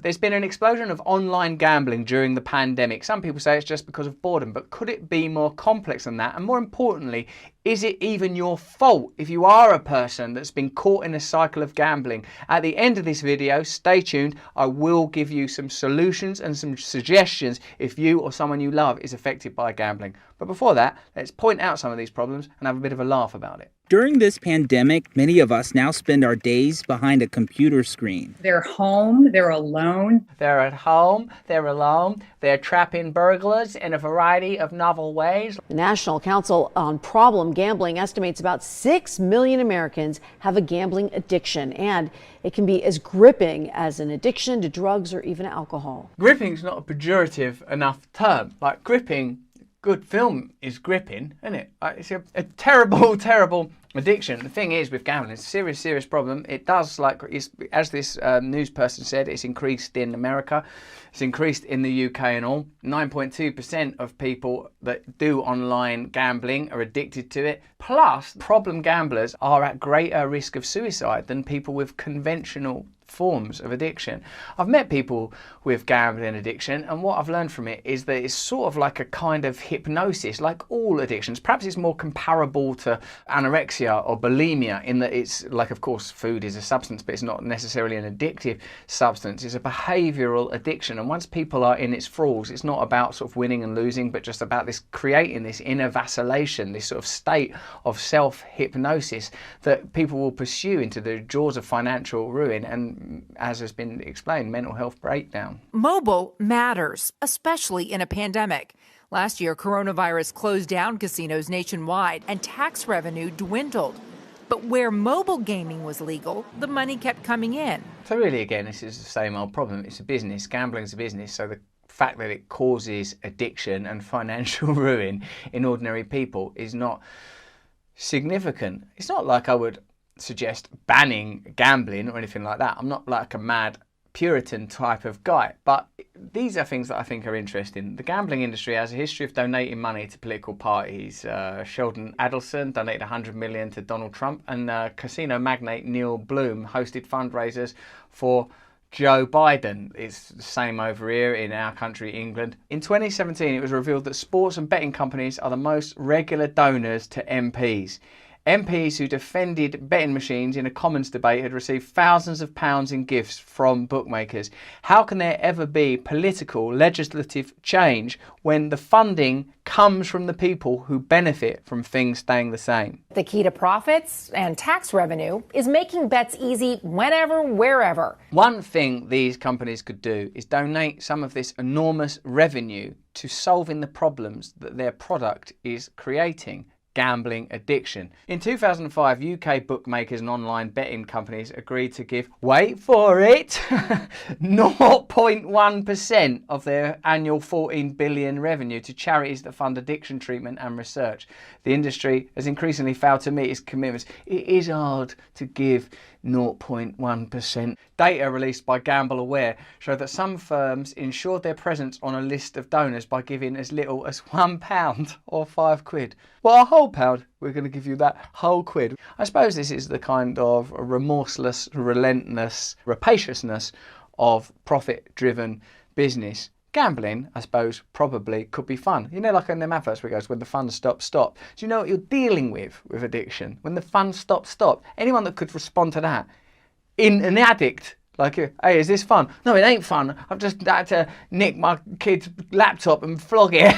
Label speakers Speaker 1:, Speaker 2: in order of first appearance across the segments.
Speaker 1: There's been an explosion of online gambling during the pandemic. Some people say it's just because of boredom, but could it be more complex than that? And more importantly, is it even your fault if you are a person that's been caught in a cycle of gambling? At the end of this video, stay tuned. I will give you some solutions and some suggestions if you or someone you love is affected by gambling. But before that, let's point out some of these problems and have a bit of a laugh about it.
Speaker 2: During this pandemic, many of us now spend our days behind a computer screen.
Speaker 3: They're home, they're alone.
Speaker 1: They're at home, they're alone, they're trapping burglars in a variety of novel ways.
Speaker 4: The National Council on Problem Gambling estimates about 6 million Americans have a gambling addiction, and it can be as gripping as an addiction to drugs or even alcohol.
Speaker 1: Gripping is not a pejorative enough term. Like gripping, good film is gripping, isn't it? It's a terrible, terrible addiction. The thing is with gambling, it's a serious, serious problem. It does, as this news person said, it's increased in America. It's increased in the UK and all. 9.2% of people that do online gambling are addicted to it. Plus, problem gamblers are at greater risk of suicide than people with conventional forms of addiction. I've met people with gambling addiction, and what I've learned from it is that it's sort of like a kind of hypnosis, like all addictions. Perhaps it's more comparable to anorexia or bulimia in that it's like, of course, food is a substance, but it's not necessarily an addictive substance. It's a behavioural addiction, and once people are in its thralls, it's not about sort of winning and losing, but just about this creating this inner vacillation, this sort of state of self-hypnosis that people will pursue into the jaws of financial ruin and, as has been explained, mental health breakdown.
Speaker 5: Mobile matters, especially in a pandemic. Last year, coronavirus closed down casinos nationwide and tax revenue dwindled. But where mobile gaming was legal, the money kept coming in.
Speaker 1: So really, again, this is the same old problem. It's a business. Gambling's a business. So the fact that it causes addiction and financial ruin in ordinary people is not significant. It's not like I would suggest banning gambling or anything like that. I'm not like a mad Puritan type of guy, but these are things that I think are interesting. The gambling industry has a history of donating money to political parties. Sheldon Adelson donated 100 million to Donald Trump, and casino magnate Neil Bloom hosted fundraisers for Joe Biden. It's the same over here in our country, England. In 2017, it was revealed that sports and betting companies are the most regular donors to MPs. MPs who defended betting machines in a Commons debate had received thousands of pounds in gifts from bookmakers. How can there ever be political, legislative change when the funding comes from the people who benefit from things staying the same?
Speaker 6: The key to profits and tax revenue is making bets easy whenever, wherever.
Speaker 1: One thing these companies could do is donate some of this enormous revenue to solving the problems that their product is creating. Gambling addiction. In 2005, UK bookmakers and online betting companies agreed to give, wait for it, 0.1% of their annual 14 billion revenue to charities that fund addiction treatment and research. The industry has increasingly failed to meet its commitments. It is hard to give 0.1%. Data released by Gamble Aware showed that some firms ensured their presence on a list of donors by giving as little as £1 or £5. Well, a whole pound, we're going to give you that whole quid. I suppose this is the kind of remorseless, relentless rapaciousness of profit-driven business. Gambling, I suppose, probably could be fun. You know, like in them adverts where it goes, when the fun stops, stop. Do you know what you're dealing with addiction? When the fun stops, stop. Anyone that could respond to that, in an addict, like, hey, is this fun? No, it ain't fun. I've just had to nick my kid's laptop and flog it.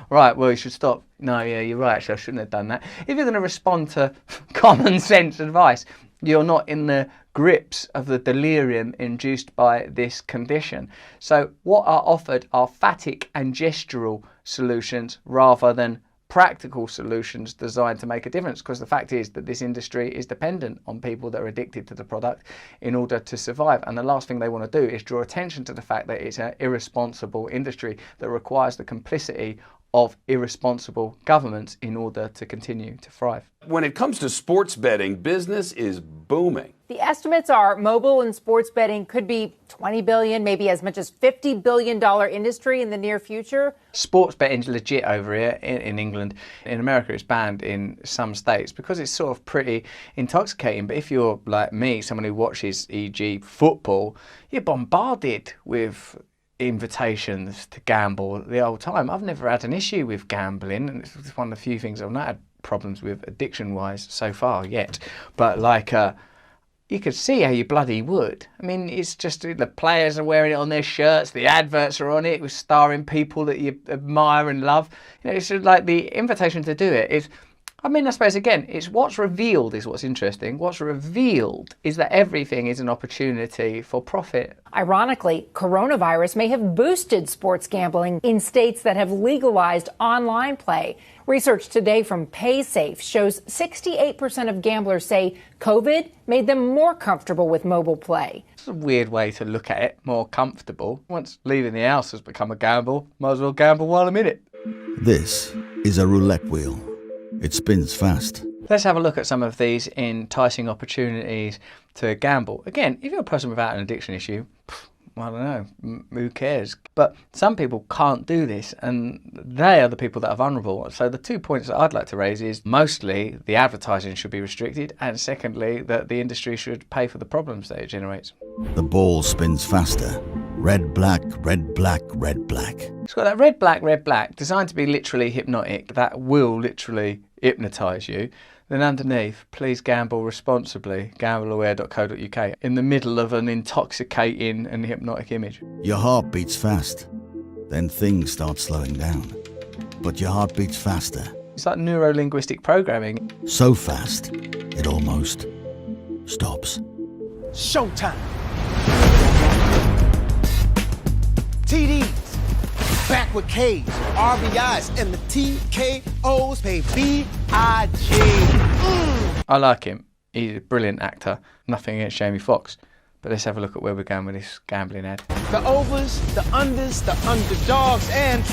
Speaker 1: Right, well, you should stop. No, yeah, you're right, actually, I shouldn't have done that. If you're going to respond to common sense advice, you're not in the grips of the delirium induced by this condition. So what are offered are phatic and gestural solutions rather than practical solutions designed to make a difference, because the fact is that this industry is dependent on people that are addicted to the product in order to survive, and the last thing they want to do is draw attention to the fact that it's an irresponsible industry that requires the complicity of irresponsible governments in order to continue to thrive.
Speaker 7: When it comes to sports betting, business is booming.
Speaker 6: The estimates are mobile and sports betting could be $20 billion, maybe as much as $50 billion industry in the near future.
Speaker 1: Sports betting's legit over here in England. In America, it's banned in some states because it's sort of pretty intoxicating. But if you're like me, someone who watches, e.g. football, you're bombarded with invitations to gamble the whole time. I've never had an issue with gambling, and it's one of the few things I've not had problems with addiction-wise so far yet. But like, you could see how you bloody would. I mean, it's just the players are wearing it on their shirts, the adverts are on it, with starring people that you admire and love. You know, it's just like the invitation to do it is, I mean, I suppose, again, it's what's revealed is what's interesting. What's revealed is that everything is an opportunity for profit.
Speaker 6: Ironically, coronavirus may have boosted sports gambling in states that have legalized online play. Research today from PaySafe shows 68% of gamblers say COVID made them more comfortable with mobile play.
Speaker 1: It's a weird way to look at it, more comfortable. Once leaving the house has become a gamble, might as well gamble while I'm in it.
Speaker 8: This is a roulette wheel. It spins fast.
Speaker 1: Let's have a look at some of these enticing opportunities to gamble. Again, if you're a person without an addiction issue, I don't know, who cares? But some people can't do this, and they are the people that are vulnerable. So the 2 points that I'd like to raise is mostly the advertising should be restricted, and secondly, that the industry should pay for the problems that it generates.
Speaker 8: The ball spins faster. Red, black, red, black, red, black.
Speaker 1: It's got that red, black, designed to be literally hypnotic. That will literally hypnotise you. Then underneath, please gamble responsibly, gambleaware.co.uk, in the middle of an intoxicating and hypnotic image.
Speaker 8: Your heart beats fast. Then things start slowing down. But your heart beats faster.
Speaker 1: It's like neuro-linguistic programming.
Speaker 8: So fast, it almost stops.
Speaker 9: Showtime. TDs, back with K's, RBIs, and the TKOs pay BIG.
Speaker 1: I like him. He's a brilliant actor. Nothing against Jamie Foxx. But let's have a look at where we're going with this gambling ad.
Speaker 9: The overs, the unders, the underdogs, and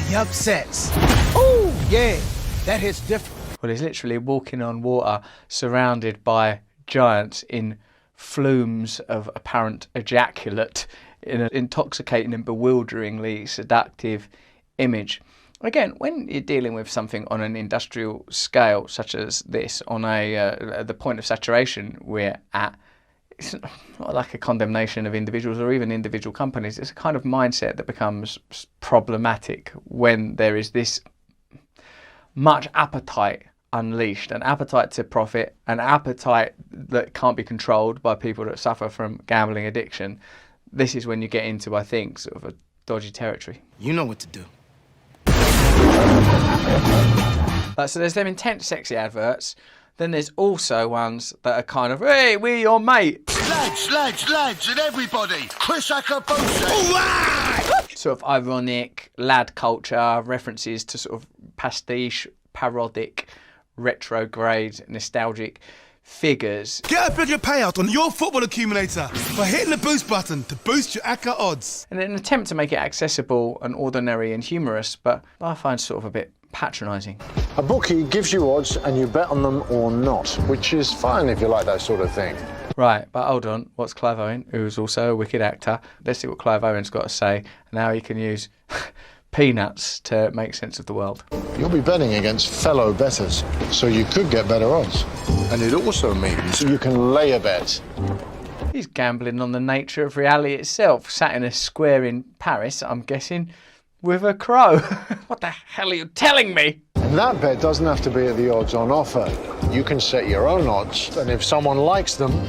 Speaker 9: the upsets. Ooh, yeah, that hits different.
Speaker 1: Well, he's literally walking on water, surrounded by giants in flumes of apparent ejaculate, in an intoxicating and bewilderingly seductive image. Again, when you're dealing with something on an industrial scale such as this, on the point of saturation we're at, it's not like a condemnation of individuals or even individual companies. It's a kind of mindset that becomes problematic when there is this much appetite unleashed, an appetite to profit, an appetite that can't be controlled by people that suffer from gambling addiction. This is when you get into, I think, sort of a dodgy territory.
Speaker 9: You know what to do.
Speaker 1: So there's them intense sexy adverts. Then there's also ones that are kind of, hey, we're your mate.
Speaker 9: Lads, and everybody. Chris Akabosa. All right!
Speaker 1: Sort of ironic lad culture, references to sort of pastiche, parodic, retrograde, nostalgic figures.
Speaker 10: Get a bigger payout on your football accumulator by hitting the boost button to boost your ACCA odds.
Speaker 1: And in an attempt to make it accessible and ordinary and humorous, but I find sort of a bit patronising.
Speaker 11: A bookie gives you odds and you bet on them or not, which is fine if you like that sort of thing.
Speaker 1: Right, but hold on, what's Clive Owen, who's also a wicked actor? Let's see what Clive Owen's got to say. Now he can use peanuts to make sense of the world.
Speaker 11: You'll be betting against fellow bettors, so you could get better odds. And it also means you can lay a bet.
Speaker 1: He's gambling on the nature of reality itself, sat in a square in Paris, I'm guessing, with a crow. What the hell are you telling me?
Speaker 11: And that bet doesn't have to be at the odds on offer. You can set your own odds, and if someone likes them,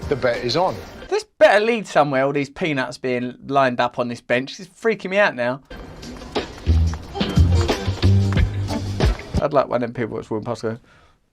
Speaker 11: the bet is on.
Speaker 1: This better lead somewhere, all these peanuts being lined up on this bench. It's freaking me out now. I'd like one of them people that's walking past going,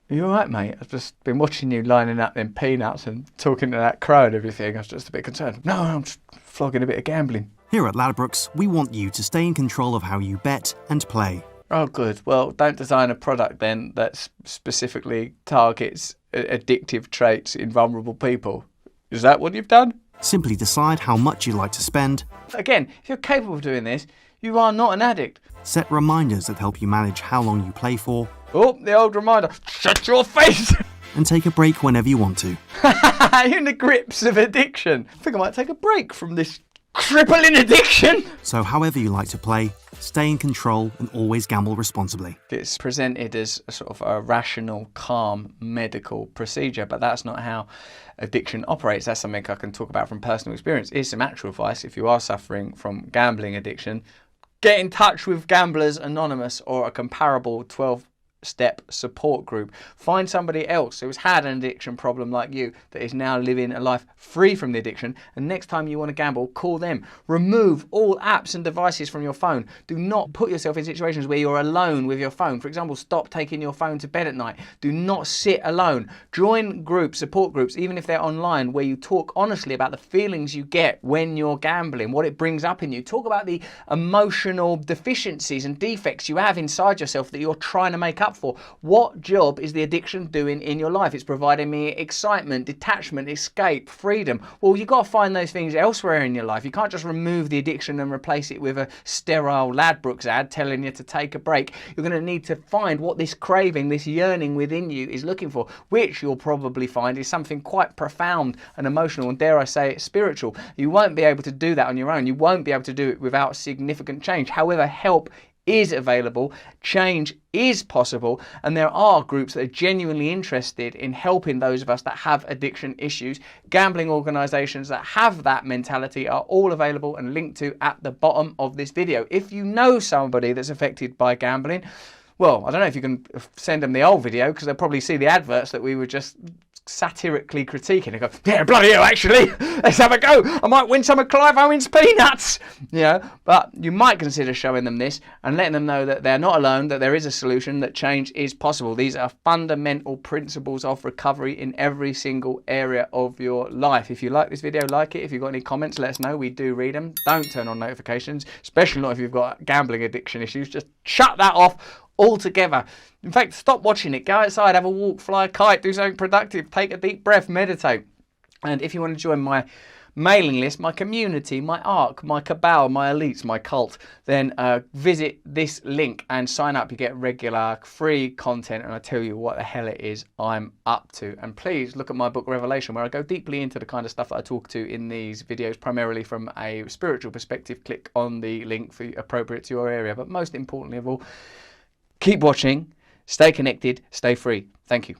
Speaker 1: are you alright, mate? I've just been watching you lining up them peanuts and talking to that crow and everything. I was just a bit concerned. No, I'm just flogging a bit of gambling.
Speaker 12: Here at Ladbrokes, we want you to stay in control of how you bet and play.
Speaker 1: Oh, good. Well, don't design a product then that specifically targets addictive traits in vulnerable people. Is that what you've done?
Speaker 12: Simply decide how much you'd like to spend.
Speaker 1: Again, if you're capable of doing this, you are not an addict.
Speaker 12: Set reminders that help you manage how long you play for.
Speaker 1: Oh, the old reminder. Shut your face!
Speaker 12: And take a break whenever you want to.
Speaker 1: You're in the grips of addiction. I think I might take a break from this crippling addiction.
Speaker 12: So however you like to play, stay in control and always gamble responsibly.
Speaker 1: It's presented as a sort of a rational, calm medical procedure, but that's not how addiction operates. That's something I can talk about from personal experience. Here's some actual advice if you are suffering from gambling addiction. Get in touch with Gamblers Anonymous or a comparable 12-step support group. Find somebody else who's had an addiction problem like you that is now living a life free from the addiction, and next time you want to gamble, call them. Remove all apps and devices from your phone. Do not put yourself in situations where you're alone with your phone. For example, stop taking your phone to bed at night. Do not sit alone. Join groups, support groups, even if they're online, where you talk honestly about the feelings you get when you're gambling, what it brings up in you. Talk about the emotional deficiencies and defects you have inside yourself that you're trying to make up for. What job is the addiction doing in your life? It's providing me excitement, detachment, escape, freedom. Well, you've got to find those things elsewhere in your life. You can't just remove the addiction and replace it with a sterile Ladbrokes ad telling you to take a break. You're going to need to find what this craving, this yearning within you is looking for, which you'll probably find is something quite profound and emotional, and dare I say it, spiritual. You won't be able to do that on your own. You won't be able to do it without significant change. However, help is available, change is possible, and there are groups that are genuinely interested in helping those of us that have addiction issues. Gambling organisations that have that mentality are all available and linked to at the bottom of this video. If you know somebody that's affected by gambling, well, I don't know if you can send them the old video, because they'll probably see the adverts that we were just satirically critiquing and go, yeah, bloody hell, actually, let's have a go. I might win some of Clive Owen's peanuts. You know, but you might consider showing them this and letting them know that they're not alone, that there is a solution, that change is possible. These are fundamental principles of recovery in every single area of your life. If you like this video, like it. If you've got any comments, let us know. We do read them. Don't turn on notifications, especially not if you've got gambling addiction issues. Just shut that off altogether. In fact, stop watching it. Go outside, have a walk, fly a kite, do something productive, take a deep breath, meditate. And if you want to join my mailing list, my community, my arc, my cabal, my elites, my cult, then visit this link and sign up. You get regular free content, and I tell you what the hell it is I'm up to. And please look at my book Revelation, where I go deeply into the kind of stuff that I talk to in these videos, primarily from a spiritual perspective. Click on the link for appropriate to your area. But most importantly of all, keep watching, stay connected, stay free. Thank you.